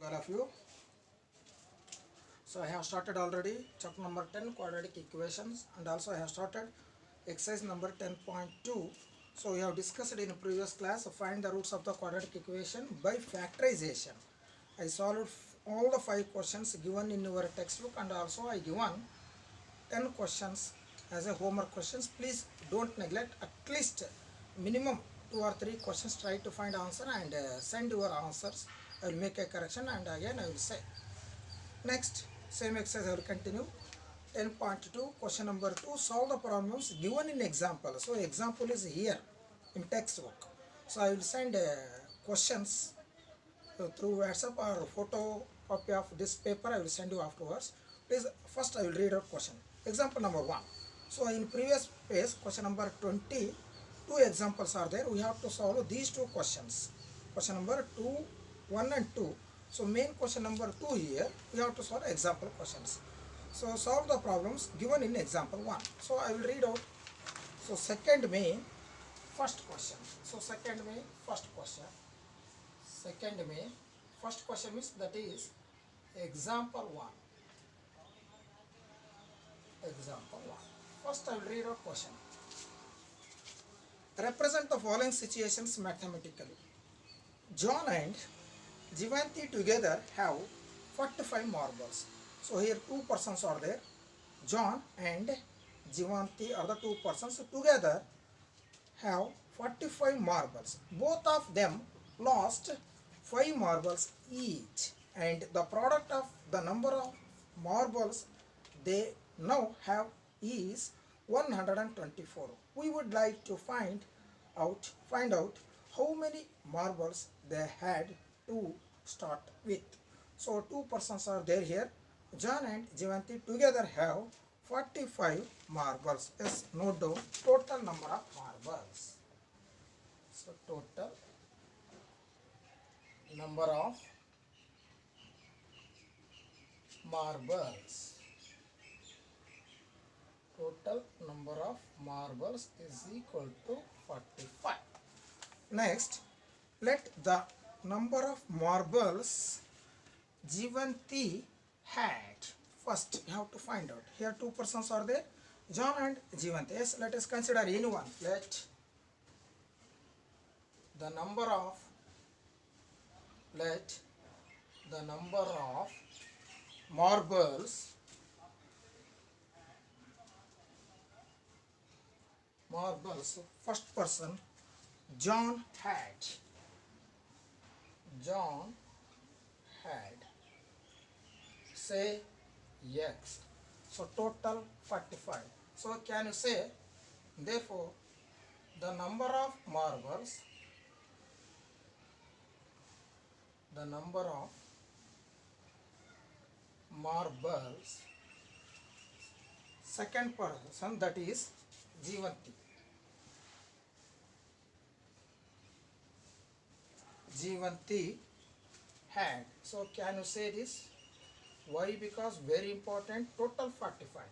all of you. So I have started already chapter number 10 quadratic equations, and also I have started exercise number 10.2. So we have discussed in a previous class find the roots of the quadratic equation by factorization. I solved all the 5 questions given in your textbook, and also I given 10 questions as a homework questions. Please don't neglect at least minimum 2 or 3 questions. Try to find answer and send your answers. I will make a correction and again I will say. Next, same exercise I will continue. 10.2 question number 2, solve the problems given in example. So example is here in textbook. So I will send questions through WhatsApp or photo copy of this paper. I will send you afterwards. Please, first I will read out question. Example number 1. So in previous page, question number 20, two examples are there. We have to solve these two questions. Question number 2, 1 and 2. So main question number 2 here, we have to solve example questions. So solve the problems given in example 1. So I will read out. So second main, first question. So second main, first question. Second main, first question means that is example 1. Example 1. First I will read out question. Represent the following situations mathematically. John and Jivanti together have 45 marbles. So here two persons are there. John and Jivanti are the two persons together have 45 marbles. Both of them lost 5 marbles each, and the product of the number of marbles they now have is 124. We would like to find out how many marbles they had to start with. So two persons are there here. John and Jivanti together have 45 marbles. Yes, note down total number of marbles. So total number of marbles. Total number of marbles is equal to 45. Next, let the number of marbles Jivanti had. First, you have to find out. Here two persons are there, John and Jivanti. Yes, let us consider anyone. Let the number of marbles first person John had. Say X. So total 45. So can you say, therefore the number of marbles second person, that is Jivanti had. So can you say this? Why? Because very important, total 45.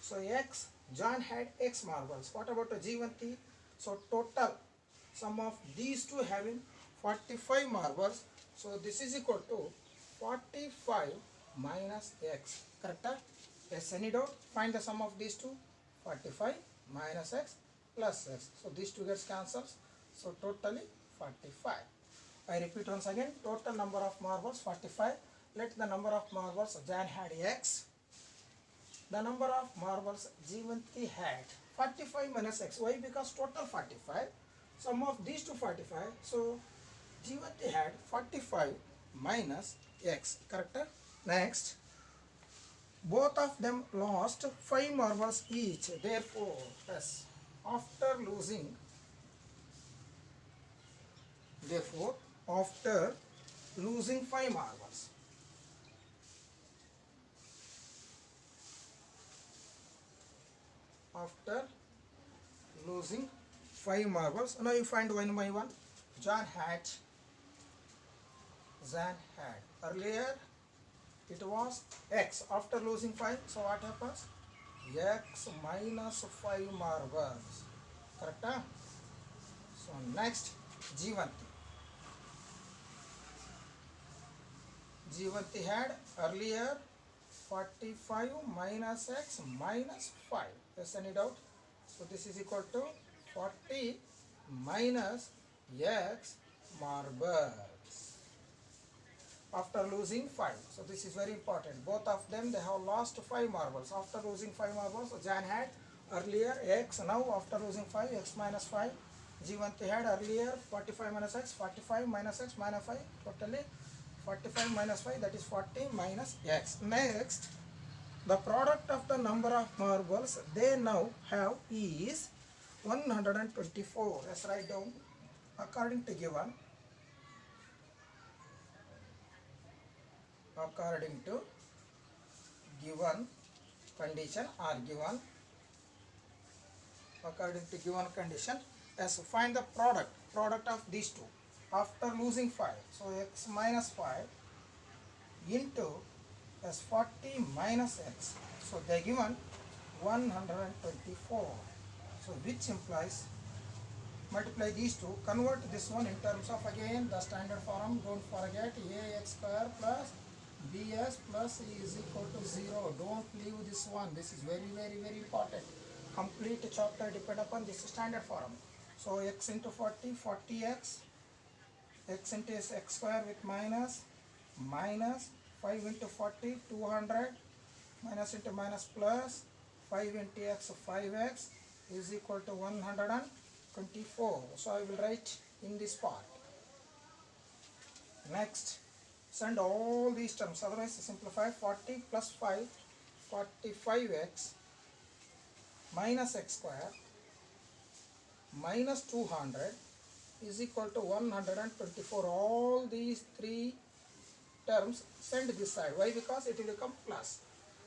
So X, John had X marbles. What about Jivanti? So total sum of these two having 45 marbles. So this is equal to 45 minus X. Correct? Yes, any doubt? Find the sum of these two. 45 minus X plus X. So these two gets cancelled. So totally 45. I repeat once again, total number of marbles 45. Let the number of marbles John had X. The number of marbles Jivanti had 45 minus X. Why? Because total 45. Sum of these two 45. So Jivanti had 45 minus X. Correct? Next, both of them lost 5 marbles each. Therefore, yes, after losing 5 marbles. After losing 5 marbles, now you find one by one. John had. Earlier it was X. After losing 5, so what happens? X minus 5 marbles. Correct? So Jivanti had earlier 45 minus x minus 5. Yes, any doubt? So this is equal to 40 minus x marbles after losing 5. So this is very important. Both of them, they have lost 5 marbles. After losing 5 marbles, so Jan had earlier x, now after losing 5, x minus 5. Jivanti had earlier 45 minus x, 45 minus x minus 5, totally 45 minus 5, that is 40 minus x. Next, the product of the number of marbles they now have is 124. Let's write down according to given. According to given condition or given, according to given condition, as find the product of these two after losing 5. So x minus 5 into as 40 minus x. So they given 124. So which implies, multiply these two, convert this one in terms of again the standard form. Don't forget ax square plus bs plus e is equal to 0. Don't leave this one. This is very important. Complete chapter depend upon this standard form. So x into 40, 40x, x into x square with minus 5 into 40, 200, minus into minus plus 5 into x, 5x is equal to 124. So I will write in this part. Next, send all these terms, otherwise simplify. 40 plus 5, 45x minus x square minus 200 is equal to 124. All these three terms send this side. Why? Because it will become plus.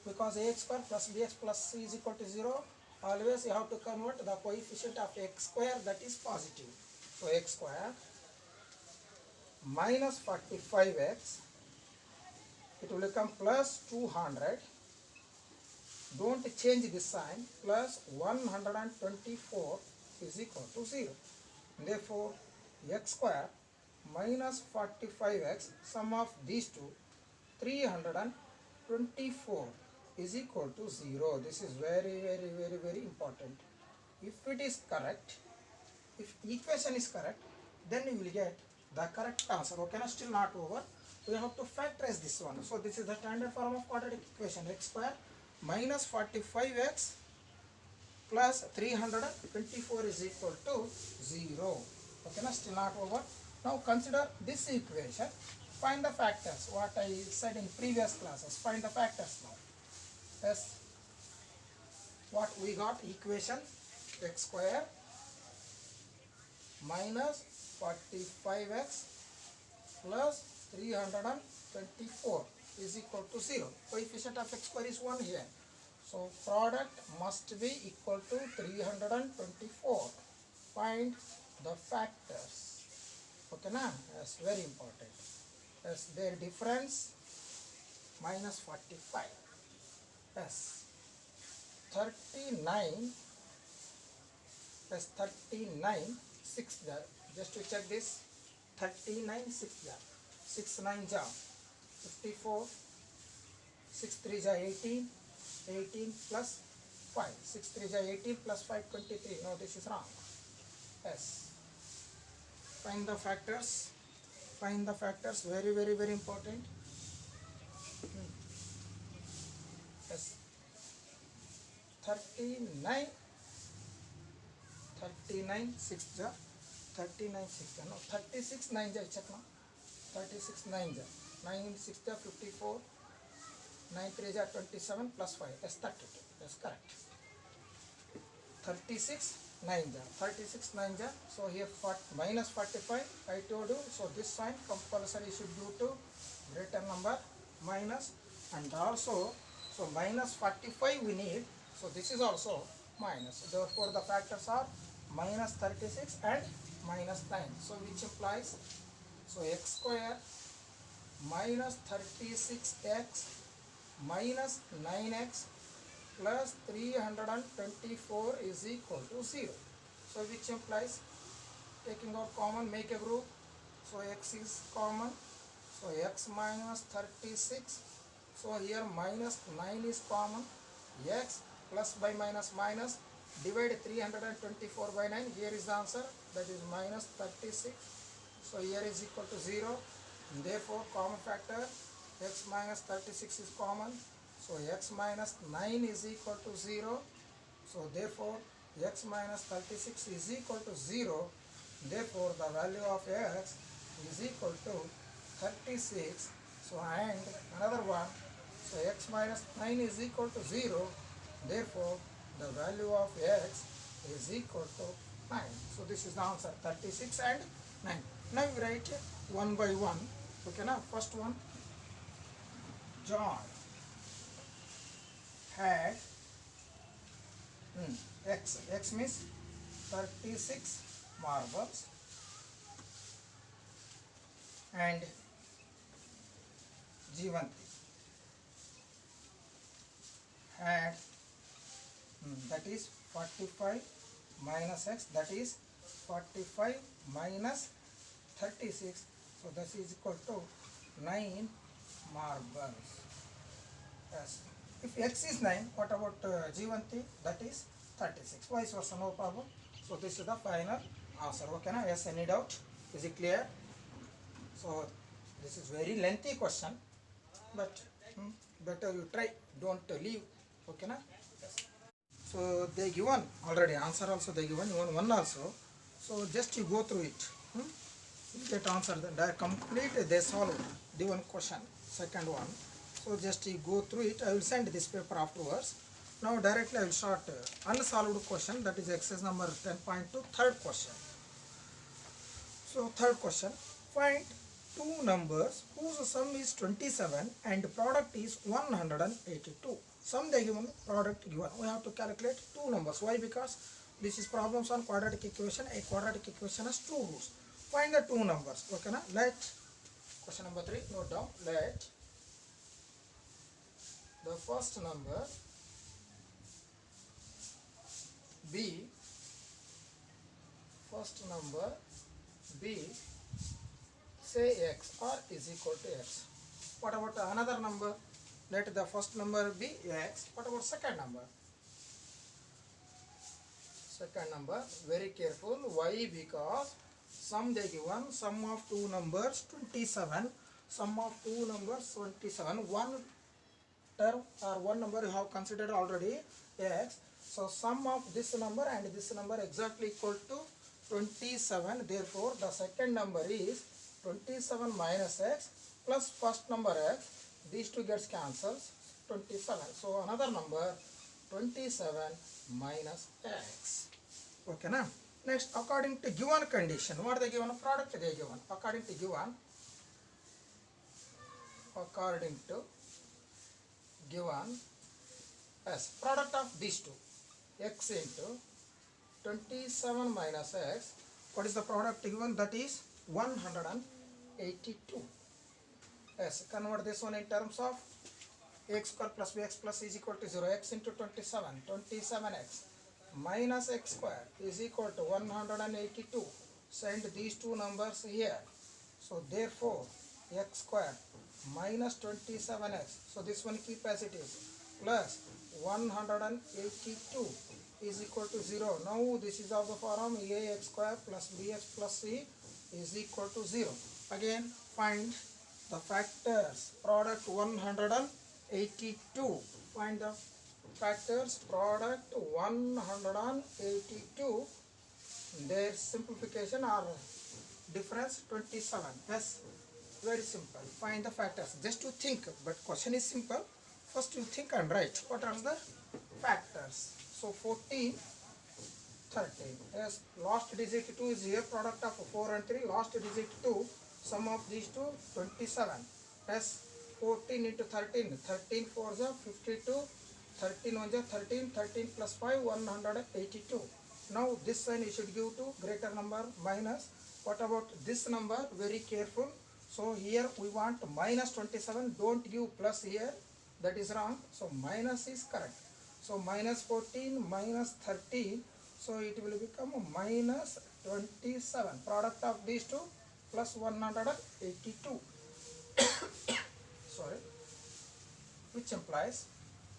Because ax square plus bx plus c is equal to 0. Always you have to convert the coefficient of x square, that is positive. So x square minus 45x, it will become plus 200. Don't change this sign. Plus 124 is equal to 0. Therefore x square minus 45x, sum of these two, 324 is equal to 0. This is very important. If it is correct, if equation is correct, then you will get the correct answer. Okay, now still not over. We have to factorize this one. So this is the standard form of quadratic equation. X square minus 45x plus 324 is equal to 0. Okay, now still not over. Now consider this equation. Find the factors. What I said in previous classes. Find the factors now. Yes. What we got? Equation x square minus 45x plus 324 is equal to 0. Coefficient of x square is 1 here. So product must be equal to 324. Find the factors. Okay, na? That's very important. That's their difference minus 45. Yes. 39 plus 39 6 there. Just to check this. 39 6 there. 6 9 ja 54. 6 3 ja 18. 18 plus 5. 6 3 ja 18 plus 5 23. No, this is wrong. Yes. Find the factors. Find the factors. Very important. Yes. 39 6 ja 39 6 ja no 36 9 ja check now. 36 9 ja 9 6 ja 54. 9 3 ja 27 plus 5 is 32. That's correct. 36 9 ja 36 9 ja. So here minus 45 I told you. So this sign compulsory should due to greater number minus, and also so minus 45 we need. So this is also minus. Therefore the factors are minus 36 and minus 9. So which implies, so x square minus 36x minus 9x plus 324 is equal to 0. So which implies, taking out common, make a group. So x is common. So So x minus 36. So here minus 9 is common. X plus by minus minus. Divide 324 by 9. Here is the answer. That is minus 36. So here is equal to 0. Therefore common factor x minus 36 is common. So x minus 9 is equal to 0. So therefore x minus 36 is equal to 0. Therefore the value of x is equal to 36. So and another one. So x minus 9 is equal to 0. Therefore the value of x is equal to 9. So this is the answer, 36 and 9. Now we write one by one. Okay, now first one. John had x means 36 marbles, and Jivanti had that is 45 minus x, that is 45 minus 36. So this is equal to 9 marbles. Yes. If x is 9, what about Jivanti? That is 36. Vice versa, no problem. So this is the final answer. Okay, na? Yes, any doubt? Is it clear? So this is very lengthy question, but better you try. Don't leave. Okay, na? Yes. So they given already answer also they given, even one also. So just you go through it. You get answer. They complete. They solve the one question. Second one. So just you go through it. I will send this paper afterwards. Now directly I will start unsolved question, that is exercise number 10.2, third question. So third question, find two numbers whose sum is 27 and product is 182. Sum they given, product given. We have to calculate two numbers. Why? Because this is problems on quadratic equation. A quadratic equation has two roots. Find the two numbers. Okay, na? Let question number 3, note down. Let the first number be say x or is equal to x. What about another number? Let the first number be x. What about second number? Second number, very careful. Why? Because sum they given, sum of two numbers 27, sum of two numbers 27, one term or one number you have considered already x. So sum of this number and this number exactly equal to 27. Therefore the second number is 27 minus x plus first number x. These two gets cancelled, 27. So another number 27 minus x. Okay, na? Next, according to given condition, what they given? Product they given. According to given as product of these two, x into 27 minus x. What is the product given? That is 182. Yes, convert this one in terms of x square plus bx plus is equal to 0. X into 27, 27x minus x square is equal to 182. Send these two numbers here. So therefore x square minus 27x. So this one keep as it is, plus 182 is equal to 0. Now this is of the form ax square plus bx plus c is equal to 0. Again find the factors. Product 182. Find the factors. Product 182. Their simplification or difference 27. Yes, very simple. Find the factors. Just to think, but question is simple. First you think and write. What are the factors? So 14, 13. Yes, last digit 2 is here. Product of 4 and 3. Last digit 2. Sum of these two 27. Yes, 14 into 13. 13 4s are 52. 13 1s are 13. 13 plus 5 182. Now this sign you should give to greater number minus. What about this number? Very careful. So here we want minus 27. Don't give plus here. That is wrong. So minus is correct. So minus 14 minus 13. So it will become minus 27. Product of these two plus 182. sorry, which implies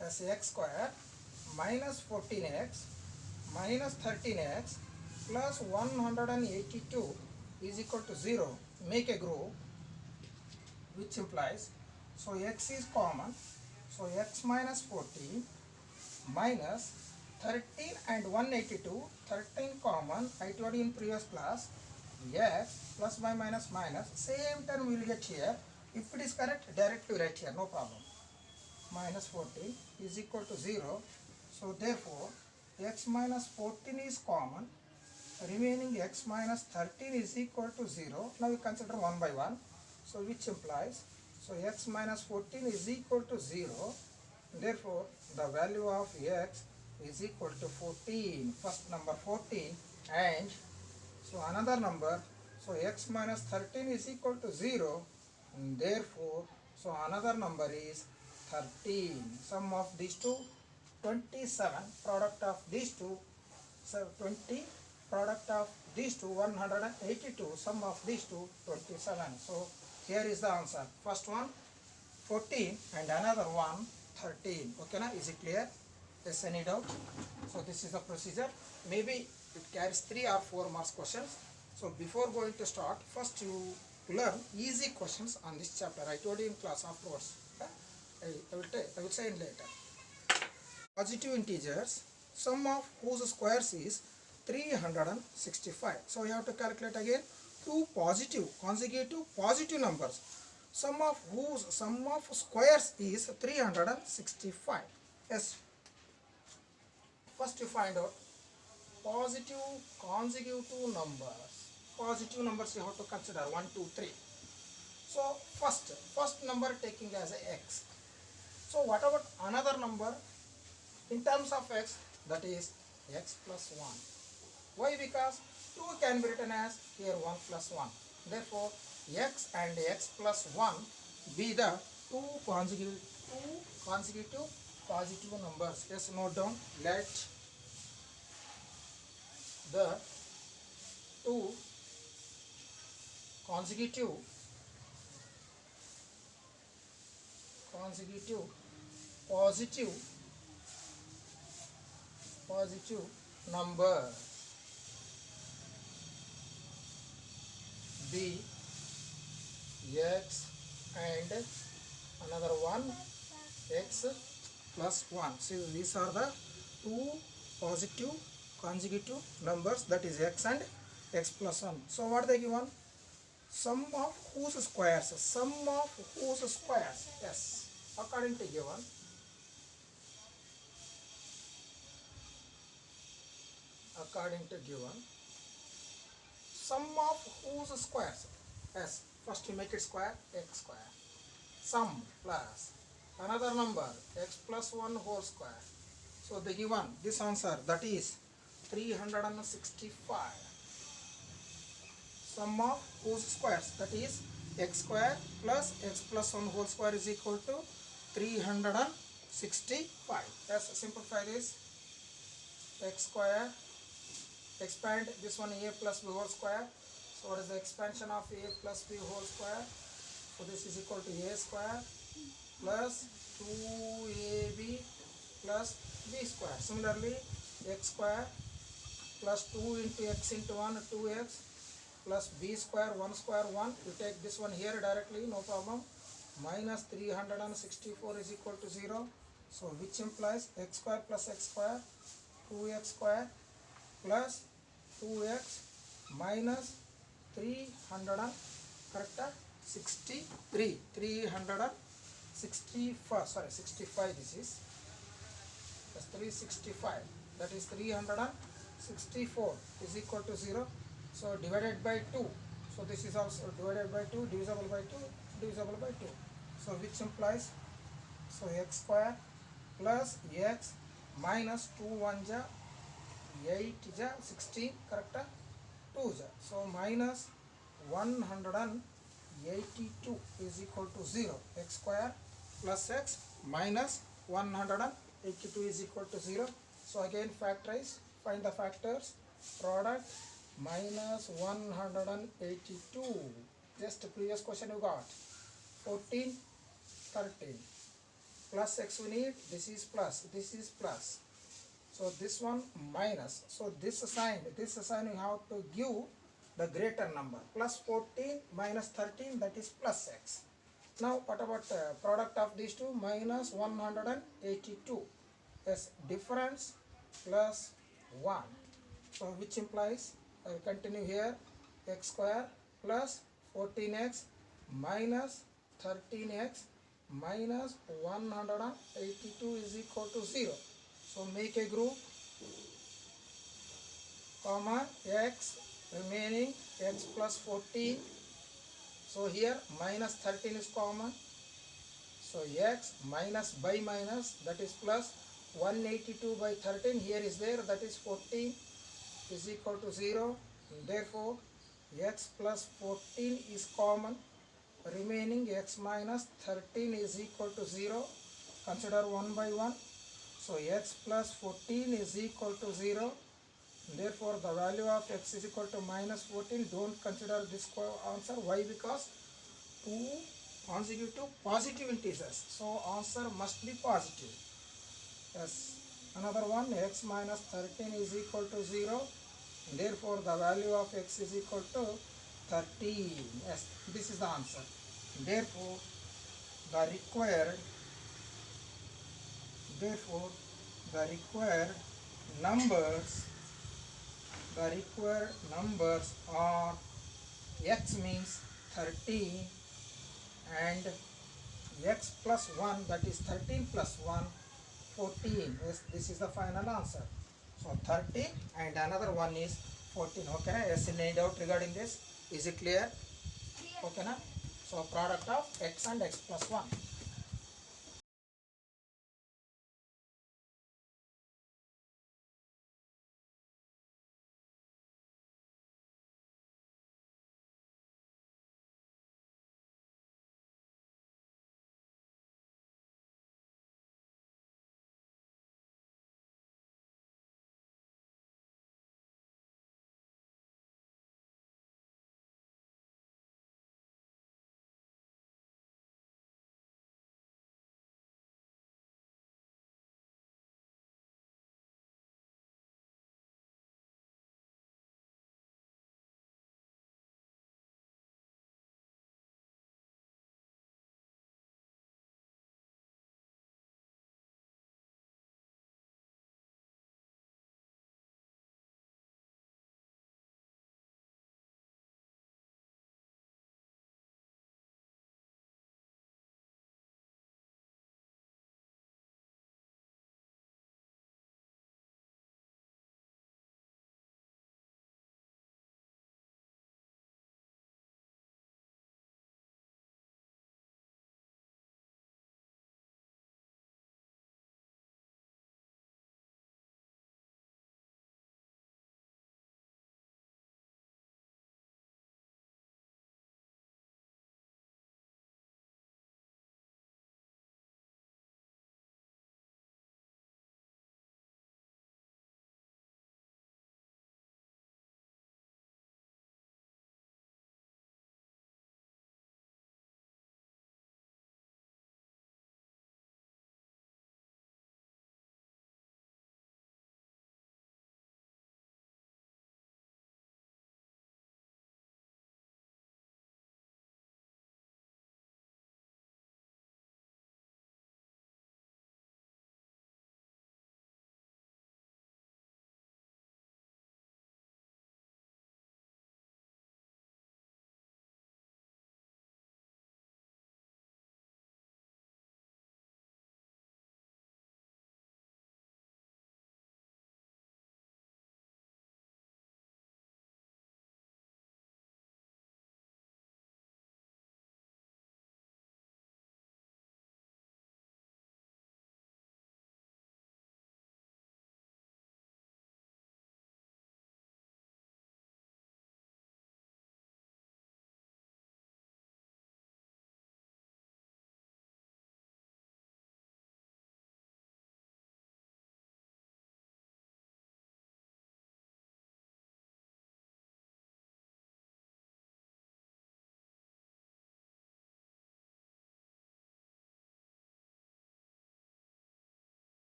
as x square minus 14x minus 13x plus 182 is equal to 0. Make a group, which implies, so x is common, so x minus 14 minus 13 and 182, 13 common, I told you in previous class, x plus by minus minus, same term we will get here. If it is correct, directly write here, no problem. Minus 14 is equal to 0. So therefore, x minus 14 is common. Remaining x minus 13 is equal to 0. Now we consider one by one. So which implies, so x minus 14 is equal to 0. Therefore, the value of x is equal to 14. First number 14, and so another number, so x minus 13 is equal to 0. Therefore, so another number is 13. Sum of these two, 27. Product of these two, so 20. Product of these two, 182. Sum of these two, 27. So here is the answer. First one 14 and another one 13. Okay, na? Is it clear? Yes, any doubt? So this is the procedure. Maybe it carries 3 or 4 marks questions. So before going to start, first you learn easy questions on this chapter. I told you in class afterwards. Okay? I will say in later. Positive integers, sum of whose squares is 365. So you have to calculate again two positive, consecutive positive numbers. Sum of squares is 365. Yes. First you find out positive consecutive numbers. Positive numbers you have to consider 1, 2, 3. So first number taking as a x. So what about another number in terms of x, that is x plus 1. Why? Because 2 can be written as here 1 plus 1. Therefore, x and x plus 1 be the two consecutive positive numbers. Yes, note down. Let the two consecutive positive number be x and another one x plus 1. So these are the two positive consecutive numbers, that is x and x plus 1. So what they given? Sum of whose squares? Sum of whose squares? Yes, according to given. Sum of whose squares? Yes, first you make it square, x square. Sum plus another number, x plus 1 whole square. So they given this answer, that is 365. Sum of whose squares, that is x square plus x plus 1 whole square is equal to 365. Let's simplify this. X square, expand this one, a plus b whole square. So what is the expansion of a plus b whole square? So this is equal to a square plus 2ab plus b square. Similarly, x square plus 2 into x into 1, 2x plus b square, 1 square, 1. You take this one here directly, no problem. Minus 364 is equal to 0. So which implies x square plus x square, 2x square plus 2x minus 300, correct? 63, 365, sorry, 65 this is. That's 365, that is 364 is equal to 0. So divided by 2. So this is also divided by 2, divisible by 2, divisible by 2. So which implies, so x square plus x minus 2 1 ja 8 ja 16, correct? 2 ja. So minus 182 is equal to 0. X square plus x minus 182 is equal to 0. So again factorize, find the factors. Product minus 182. Just the previous question you got. 14, 13. Plus x we need, this is plus. So this one minus. So this sign you have to give the greater number. Plus 14 minus 13, that is plus x. Now what about product of these two? Minus 182. Yes, difference plus 1. So which implies, I will continue here, x square plus 14x minus 13x minus 182 is equal to 0. So make a group, comma, x remaining x plus 14. So here minus 13 is common. So x minus by minus, that is plus 182 by 13, here is there, that is 14 is equal to 0. Therefore x plus 14 is common. Remaining x minus 13 is equal to 0. Consider one by one. So x plus 14 is equal to 0. Therefore the value of x is equal to minus 14. Don't consider this answer. Why? Because two consecutive positive integers. So answer must be positive. Yes. Another one, x minus 13 is equal to 0. Therefore the value of x is equal to 13. Yes, this is the answer. Therefore the required numbers are x means 13 and x plus 1, that is 13 plus 1, 14. Yes, this is the final answer. So 13 and another one is 14. Okay, yes, any doubt regarding this? Is it clear? Okay, na? So product of x and x plus 1.